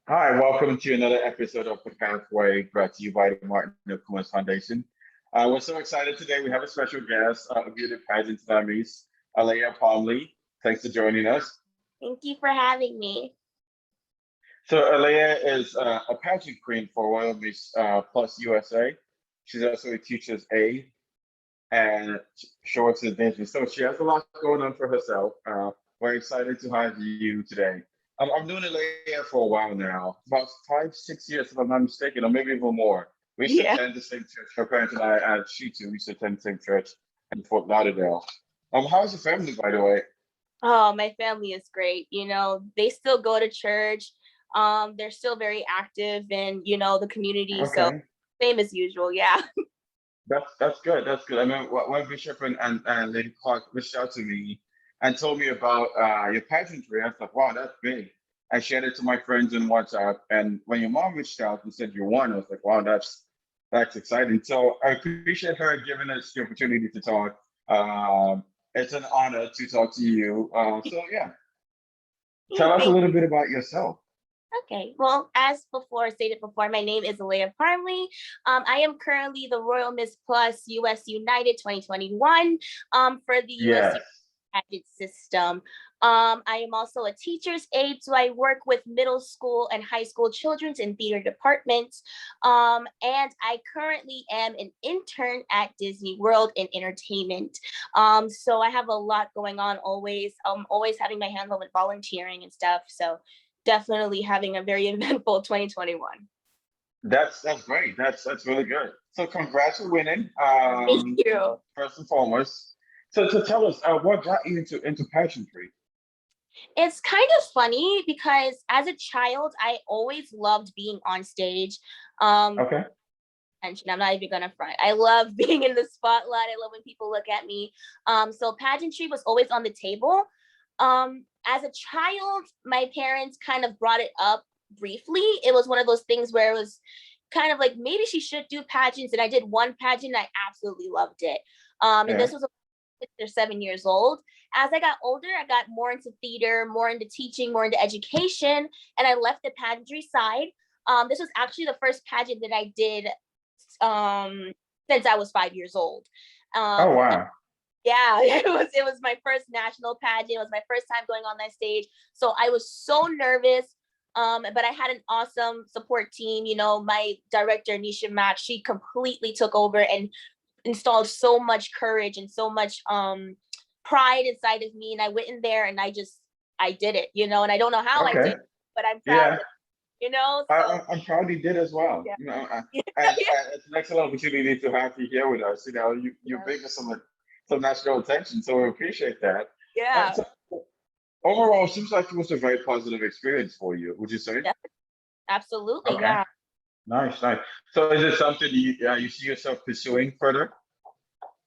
Hi, welcome to another episode of The Pathway brought to you by the Martin Orkuma Foundation. We're so excited today. We have a special guest, a beauty pageant stylist, Alayah Parmley. Thanks for joining us. Thank you for having me. So, Alayah is a pageant queen for Royal Miss Plus USA. She's also a teacher's aide and she works in business. So, she has a lot going on for herself. We're excited to have you today. I'm doing Alayah for a while now, about 5, 6 years, if I'm not mistaken, or maybe even more. We used to Yeah. attend the same church. Her parents and I, she too, we used to attend the same church in Fort Lauderdale. How's your family, by the way? Oh, my family is great. They still go to church. They're still very active in, the community. So Okay, same as usual. Yeah. that's good. That's good. I mean, when Bishop and Lady Clark reached out to me and told me about your pageantry, I thought, wow, that's big. I shared it to my friends in WhatsApp, and when your mom reached out and said you won, I was like, wow, that's exciting. So I appreciate her giving us the opportunity to talk. It's an honor to talk to you. So yeah, tell us a Thank little bit about yourself. Okay. Well, as stated before, my name is Alayah Parmley. I am currently the Royal Miss Plus US United 2021 for the US Yes. pageant system. I am also a teacher's aide, so I work with middle school and high school children's and theater departments. And I currently am an intern at Disney World in entertainment. So I have a lot going on always. Always having my hands on with volunteering and stuff. So definitely having a very eventful 2021. That's great. That's really good. So congrats for winning. Thank you. First and foremost. So tell us, what got you into pageantry? It's kind of funny because as a child, I always loved being on stage. Um, Okay. Attention, I'm not even gonna front. I love being in the spotlight. I love when people look at me. So pageantry was always on the table. As a child, my parents kind of brought it up briefly. It was one of those things where it was kind of like maybe she should do pageants, and I did one pageant. And I absolutely loved it. And Yeah. this was 6 or 7 years old. As I got older, I got more into theater, more into teaching, more into education, and I left the pageantry side. This was actually the first pageant that I did um, since I was 5 years old. Oh Um, wow. yeah, it was my first national pageant. It was my first time going on that stage, so I was so nervous. But I had an awesome support team. My director Nisha Mack, she completely took over and installed so much courage and so much pride inside of me. And I went in there and I did it, and I don't know how I did, Okay. but I'm proud of Yeah. it, so I'm proud you did as well. yeah. And it's an excellent opportunity to have you here with us. You Yeah. bring us some national attention, so we appreciate that. Yeah. So overall, it seems like it was a very positive experience for you. Would you say? Yeah, absolutely. Okay. Yeah. Nice, nice. So is it something you see yourself pursuing further?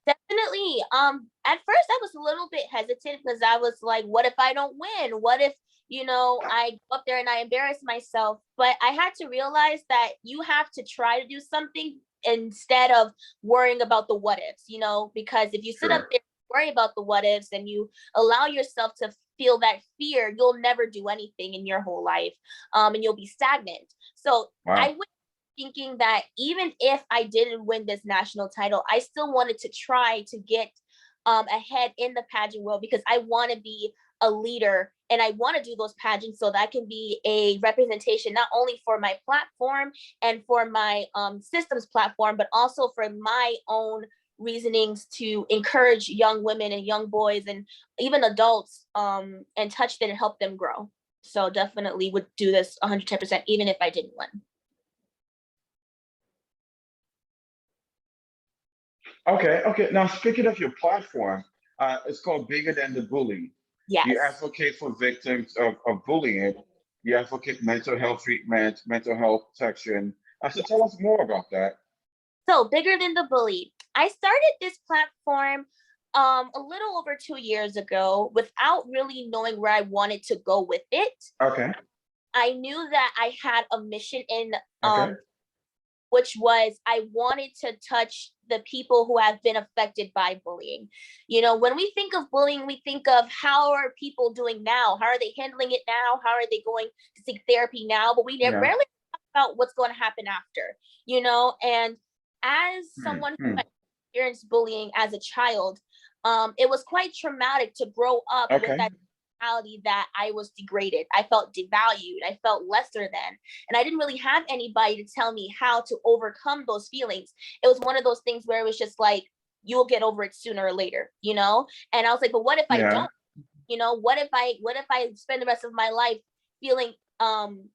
Definitely. At first I was a little bit hesitant because I was like, what if I don't win? What if, I go up there and I embarrass myself? But I had to realize that you have to try to do something instead of worrying about the what ifs, because if you sit up Sure. there and worry about the what ifs and you allow yourself to feel that fear, you'll never do anything in your whole life. And you'll be stagnant. So I Wow. went thinking that even if I didn't win this national title, I still wanted to try to get ahead in the pageant world because I want to be a leader and I want to do those pageants so that can be a representation not only for my platform and for my systems platform, but also for my own reasonings to encourage young women and young boys and even adults and touch them and help them grow. So definitely would do this 110% even if I didn't win. Okay, okay. Now, speaking of your platform, it's called Bigger Than the Bully. You Yes. advocate for victims of bullying. You advocate mental health treatment, mental health protection. So Yes. tell us more about that. So bigger than the bully. I started this platform a little over 2 years ago without really knowing where I wanted to go with it. Okay, I knew that I had a mission in okay. which was I wanted to touch the people who have been affected by bullying. You know, when we think of bullying, we think of how are people doing now? How are they handling it now? How are they going to seek therapy now? But we Yeah. rarely talk about what's going to happen after, you know? And as Hmm. someone who Hmm. experienced bullying as a child, it was quite traumatic to grow up with Okay. that mentality that I was degraded. I felt devalued. I felt lesser than. And I didn't really have anybody to tell me how to overcome those feelings. It was one of those things where it was just like, you'll get over it sooner or later, you know? And I was like, but what if I Yeah. don't? You know, what if I spend the rest of my life feeling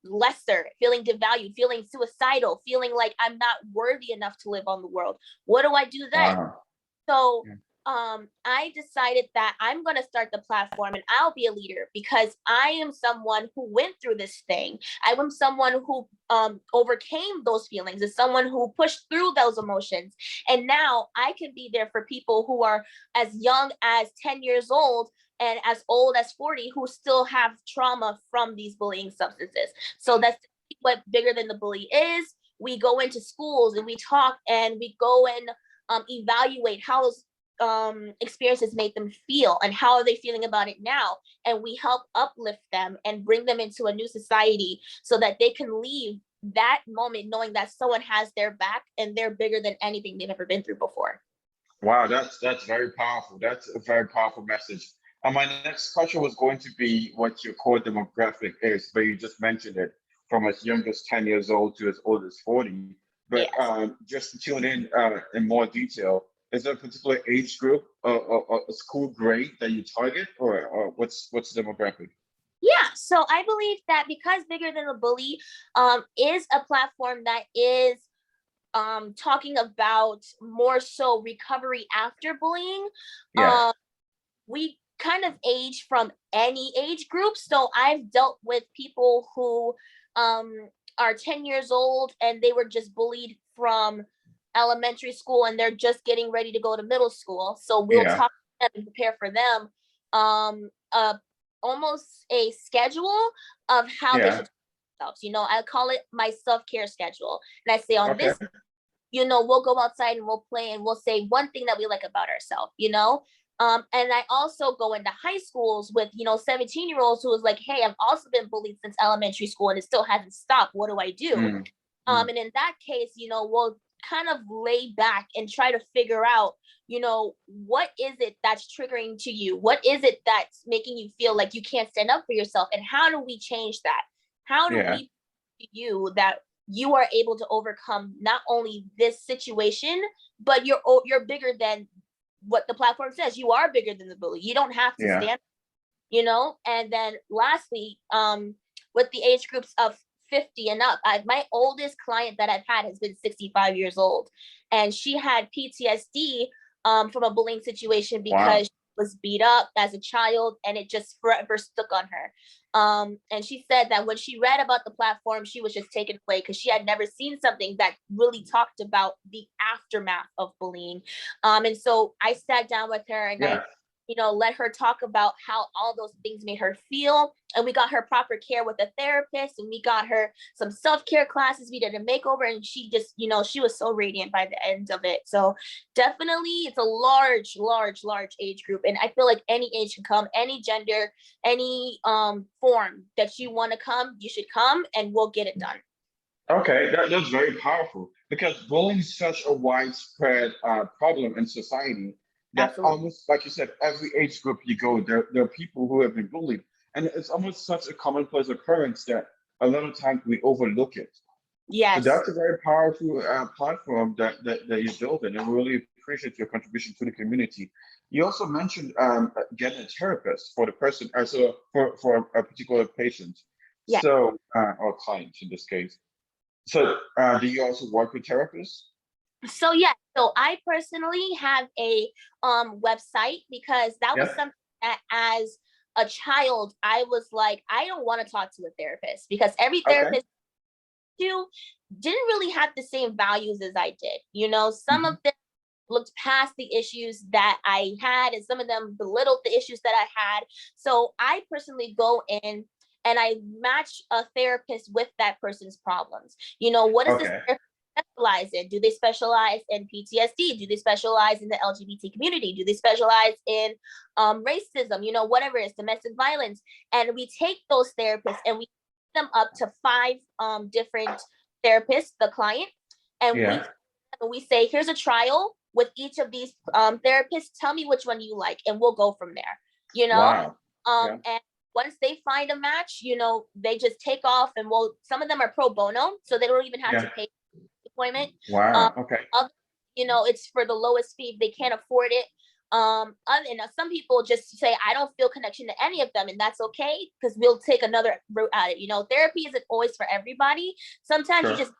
lesser, feeling devalued, feeling suicidal, feeling like I'm not worthy enough to live on the world? What do I do then? Wow. So Yeah. I decided that I'm going to start the platform and I'll be a leader because I am someone who went through this thing. I am someone who overcame those feelings, as someone who pushed through those emotions. And now I can be there for people who are as young as 10 years old and as old as 40 who still have trauma from these bullying substances. So that's what Bigger Than the Bully is. We go into schools and we talk and we go and evaluate how those experiences made them feel and how are they feeling about it now, and we help uplift them and bring them into a new society so that they can leave that moment knowing that someone has their back and they're bigger than anything they've ever been through before. Wow, that's very powerful. That's a very powerful message. And my next question was going to be what your core demographic is, but you just mentioned it from as young as 10 years old to as old as 40. But Yes. just to tune in more detail, is there a particular age group or a school grade that you target, or what's the demographic? Yeah, so I believe that because Bigger Than the Bully is a platform that is talking about more so recovery after bullying, Yeah, um, we kind of age from any age group. So I've dealt with people who are 10 years old and they were just bullied from elementary school and they're just getting ready to go to middle school. So we'll yeah. talk to them and prepare for them almost a schedule of how they Yeah. should themselves. You know, I call it my self-care schedule. And I say on Okay. this, you know, we'll go outside and we'll play and we'll say one thing that we like about ourselves, you know? And I also go into high schools with, you know, 17-year-olds who is like, hey, I've also been bullied since elementary school and it still hasn't stopped. What do I do? Mm, mm. And in that case, you know, we'll kind of lay back and try to figure out, you know, what is it that's triggering to you? What is it that's making you feel like you can't stand up for yourself? And how do we change that? How do Yeah. we you that you are able to overcome not only this situation, but you're bigger than what the platform says. You are bigger than the bully. You don't have to Yeah. stand, you know. And then lastly, with the age groups of 50 and up, my oldest client that I've had has been 65 years old, and she had PTSD from a bullying situation Wow. because she was beat up as a child and it just forever stuck on her. And she said that when she read about the platform, she was just taken away because she had never seen something that really talked about the aftermath of bullying. And so I sat down with her and I, Yeah. you know, let her talk about how all those things made her feel. And we got her proper care with a therapist and we got her some self-care classes. We did a makeover and she just, you know, she was so radiant by the end of it. So definitely it's a large age group. And I feel like any age can come, any gender, any form that you want to come, you should come and we'll get it done. Okay, that's very powerful because bullying is such a widespread problem in society that Absolutely. almost, like you said, every age group you go, there are people who have been bullied. And it's almost such a commonplace occurrence that a lot of times we overlook it. So Yes. that's a very powerful platform that you built, and I really appreciate your contribution to the community. You also mentioned getting a therapist for the person, so for a particular patient, Yes. so or client in this case. So, do you also work with therapists? So yeah, so I personally have a website because that was Yeah. something that as a child I was like, I don't want to talk to a therapist because every Okay. therapist you didn't really have the same values as I did. You know, some Hmm. of them looked past the issues that I had and some of them belittled the issues that I had. So I personally go in and I match a therapist with that person's problems. You know, what is this Okay. specialize in? Do they specialize in PTSD? Do they specialize in the LGBT community? Do they specialize in racism? You know, whatever it is, domestic violence. And we take those therapists and we take them up to 5 different therapists, the client, and Yeah. we say, here's a trial with each of these therapists. Tell me which one you like, and we'll go from there. You know, Wow. Yeah. and once they find a match, you know, they just take off, and some of them are pro bono, so they don't even have to Yeah. pay the appointment. Wow. Okay. Other, you know, it's for the lowest fee if they can't afford it. And some people just say, I don't feel connection to any of them, and that's okay, because we'll take another route at it. You know, therapy isn't always for everybody. Sometimes you Sure. just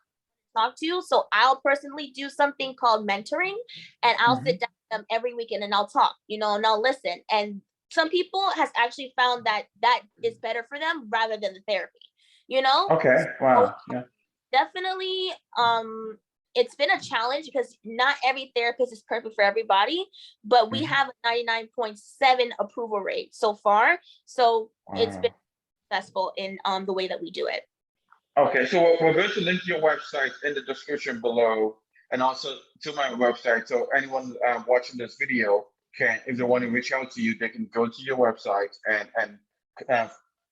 talk to. So I'll personally do something called mentoring, and I'll sit down with them every weekend and I'll talk, you know, and I'll listen. And some people has actually found that that is better for them rather than the therapy, you know? Okay. So Wow. Yeah. definitely, it's been a challenge because not every therapist is perfect for everybody, but we have a 99.7 approval rate so far. So it's been Wow. successful in the way that we do it. Okay, so we're going to link your website in the description below, and also to my website. So anyone watching this video can, if they want to reach out to you, they can go to your website and uh,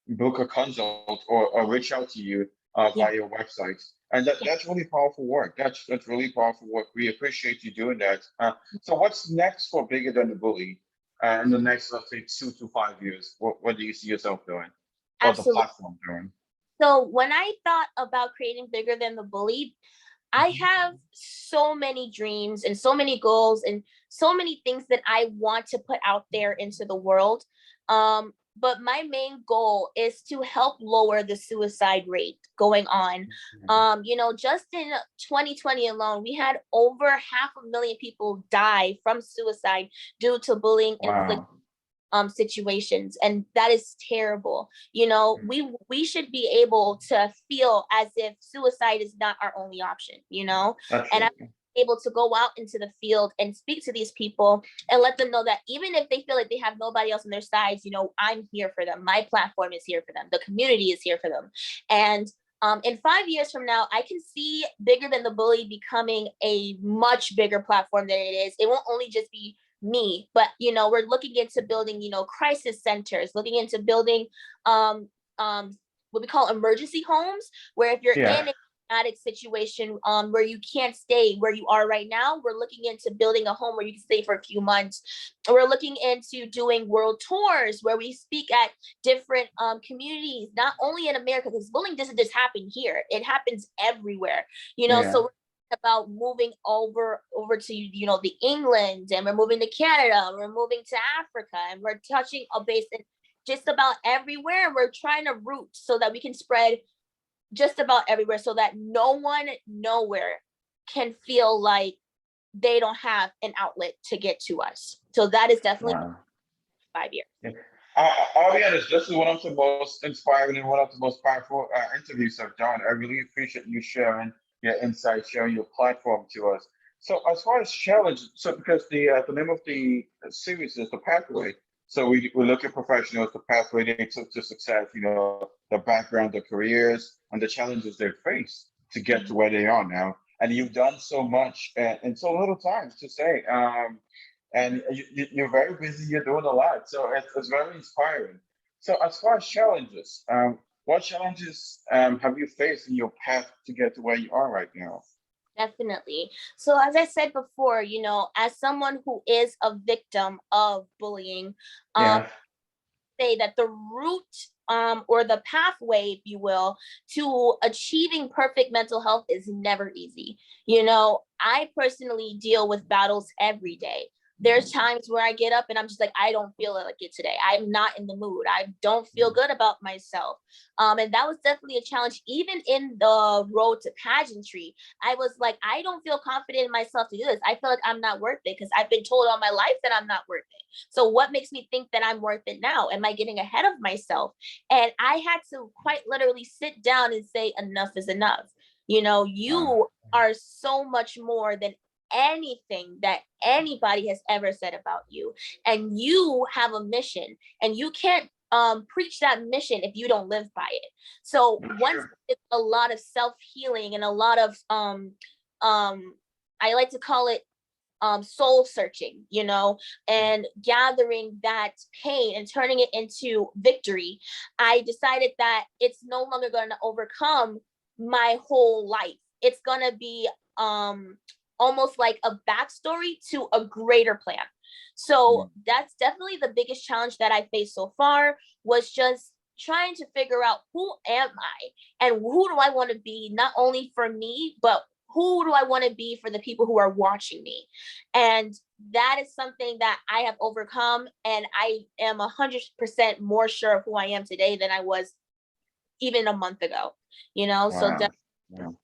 book a consult or reach out to you Yeah. via your website. And that's really powerful work. That's really powerful work. We appreciate you doing that. So what's next for Bigger Than the Bully in the next, let's say, 2 to 5 years? What do you see yourself doing, or the Absolutely. platform doing? So when I thought about creating Bigger Than the Bully, I have so many dreams and so many goals and so many things that I want to put out there into the world. But my main goal is to help lower the suicide rate going on. You know, just in 2020 alone, we had over 500,000 people die from suicide due to bullying inflicted Wow. situations, and that is terrible. You know, we should be able to feel as if suicide is not our only option, you know. That's And true. I'm able to go out into the field and speak to these people and let them know that even if they feel like they have nobody else on their sides, you know, I'm here for them. My platform is here for them. The community is here for them. And in 5 years from now, I can see Bigger Than the Bully becoming a much bigger platform than it is. It won't only just be me, but you know, we're looking into building, you know, crisis centers, looking into building what we call emergency homes, where if you're Yeah. in an traumatic situation where you can't stay where you are right now, we're looking into building a home where you can stay for a few months. We're looking into doing world tours where we speak at different communities, not only in America, because bullying doesn't just happen here, it happens everywhere, you know. Yeah. So about moving over to, you know, the England, and we're moving to Canada, we're moving to Africa, and we're touching a base in just about everywhere. We're trying to root so that we can spread just about everywhere, so that no one nowhere can feel like they don't have an outlet to get to us. So that is definitely Wow. 5 years. Yeah. I'll be honest, this is one of the most inspiring and one of the most powerful interviews I've done. I really appreciate you sharing your insights, sharing your platform to us. So as far as challenge, so because the name of the series is The Pathway. So we look at professionals, the pathway they took to success, you know, the background, the careers, and the challenges they face to get to where they are now. And you've done so much in so little time to say. And you're very busy. You're doing a lot, so it's very inspiring. So, as far as challenges, what challenges have you faced in your path to get to where you are right now? Definitely. So as I said before, you know, as someone who is a victim of bullying, Yeah, say that the route or the pathway, if you will, to achieving perfect mental health is never easy. You know, I personally deal with battles every day. There's times where I get up and I'm just like, I don't feel like it today. I'm not in the mood. I don't feel good about myself. And that was definitely a challenge. Even in the road to pageantry, I was like, I don't feel confident in myself to do this. I feel like I'm not worth it because I've been told all my life that I'm not worth it. So what makes me think that I'm worth it now? Am I getting ahead of myself? And I had to quite literally sit down and say, enough is enough. You know, wow, you are so much more than anything that anybody has ever said about you. And you have a mission, and you can't preach that mission if you don't live by it. So once sure. it's a lot of self-healing and a lot of I like to call it soul searching, you know, and gathering that pain and turning it into victory, I decided that it's no longer going to overcome my whole life. It's going to be almost like a backstory to a greater plan. So that's definitely the biggest challenge that I faced so far, was just trying to figure out who am I and who do I want to be, not only for me, but who do I want to be for the people who are watching me? And that is something that I have overcome. And I am 100% more sure of who I am today than I was even a month ago, you know? So Wow. that's Wow.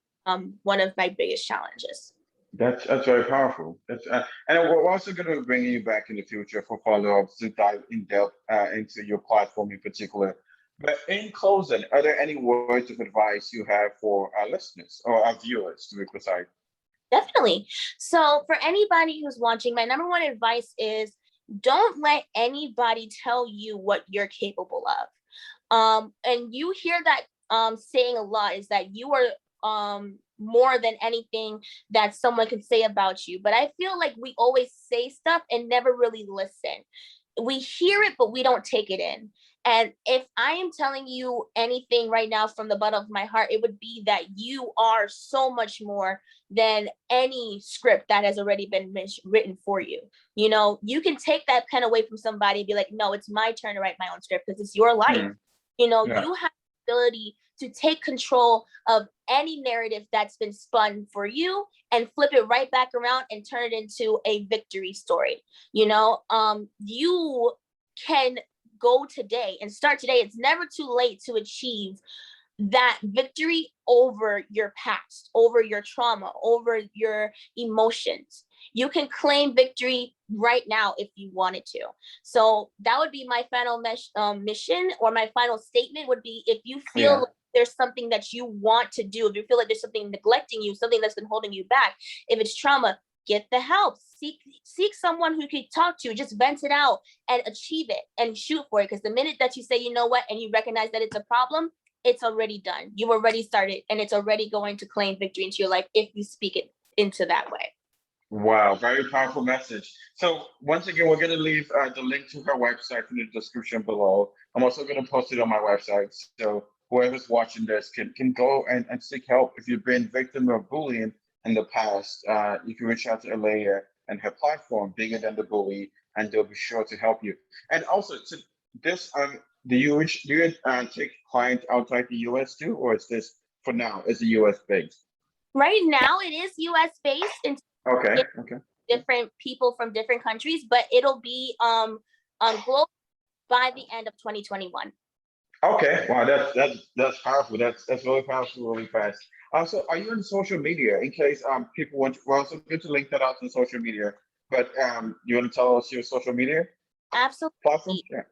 one of my biggest challenges. That's very powerful. And we're also going to bring you back in the future for follow-ups to dive in depth into your platform in particular. But in closing, are there any words of advice you have for our listeners or our viewers, to be precise? Definitely. So for anybody who's watching, my number one advice is don't let anybody tell you what you're capable of. And you hear that saying a lot, is that you are more than anything that someone could say about you. But I feel like we always say stuff and never really listen. We hear it, but we don't take it in. And if I am telling you anything right now from the bottom of my heart, it would be that you are so much more than any script that has already been written for you. You know, you can take that pen away from somebody and be like, no, it's my turn to write my own script because it's your life. Hmm. You know, Yeah. you have the ability to take control of any narrative that's been spun for you and flip it right back around and turn it into a victory story. You know, you can go today and start today. It's never too late to achieve that victory over your past, over your trauma, over your emotions. You can claim victory right now if you wanted to. So that would be my final mission, or my final statement would be, if you feel Yeah. like there's something that you want to do, if you feel like there's something neglecting you, something that's been holding you back, if it's trauma, get the help. Seek someone who can talk to, just vent it out and achieve it and shoot for it. Because the minute that you say, you know what, and you recognize that it's a problem, it's already done. You've already started, and it's already going to claim victory into your life if you speak it into that way. Wow, very powerful message. So once again, we're going to leave the link to her website in the description below. I'm also going to post it on my website. So whoever's watching this can go and seek help. If you've been victim of bullying in the past, you can reach out to Alayah and her platform, Bigger Than the Bully, and they'll be sure to help you. And also, to this, do you take clients outside the US too, or is this for now, is it US based? Right now, it is US based, and Okay, okay. different people from different countries, but it'll be global by the end of 2021. Okay, wow, that's powerful. That's really powerful, really fast. Also, are you on social media? In case people want, we're also good to link that out on social media. But you want to tell us your social media platform? Absolutely. Yeah.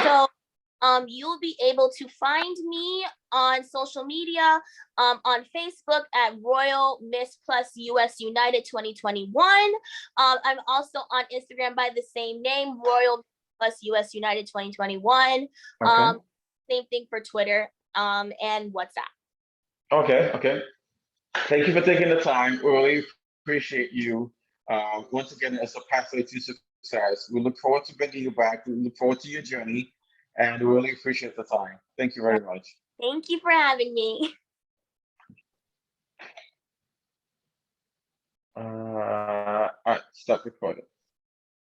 So you'll be able to find me on social media, on Facebook at Royal Miss Plus US United 2021. I'm also on Instagram by the same name, Royal Plus US United 2021. Okay. Same thing for Twitter and WhatsApp. Okay. Okay. Thank you for taking the time. We really appreciate you. Once again, as a pathway to success, we look forward to bringing you back. We look forward to your journey, and we really appreciate the time. Thank you very much. Thank you for having me. All right, stop recording.